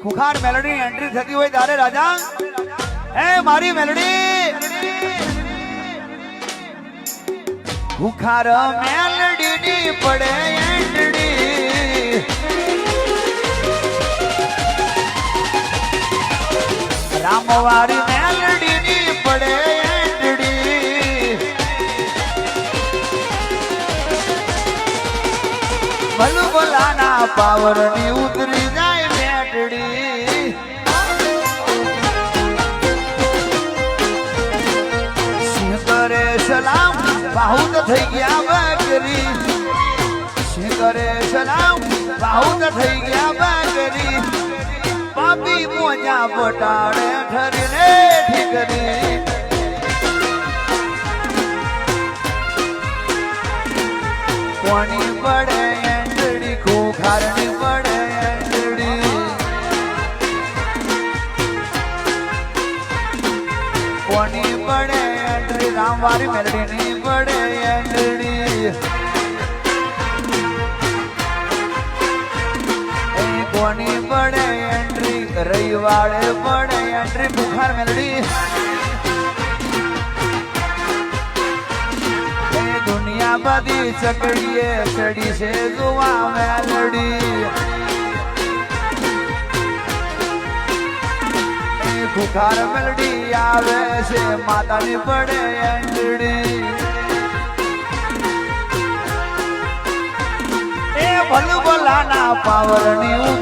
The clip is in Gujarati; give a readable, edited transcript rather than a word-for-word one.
ખુખાર મેલડી એન્ટ્રી થતી હોય ત્યારે રાજા એ મારી મેલડી ખુખાર મેલડી ની પડે એન્ટ્રી રામવારી મેલડી ની પડે એન્ટ્રી ભલભલાના પાવર ની ઉતરી જાય મેટડી સિંહ કરે સલામ બાહુત થઈ ગયા બકરી સિંહ કરે સલામ બાહુત થઈ ગયા બકરી પાપી મોજા પટાડે ઠરીને ઠીકરી કોની પડે એન્ડડી ખુખારની પડે એન્ડડી કોની પડે એન્ડડી રામવારી મેલડીની પડે એન્ડડી કોની પડે એન્ટ્રી રવિવારે પડે એન્ટ્રી ખુખાર મેલડી દુનિયા બધી ચકડીએ ચડી છે જોવા મેલડી ખુખાર મેલડી આવે છે માતાની પડે એન્ડડી એ ભલભલાના પાવરની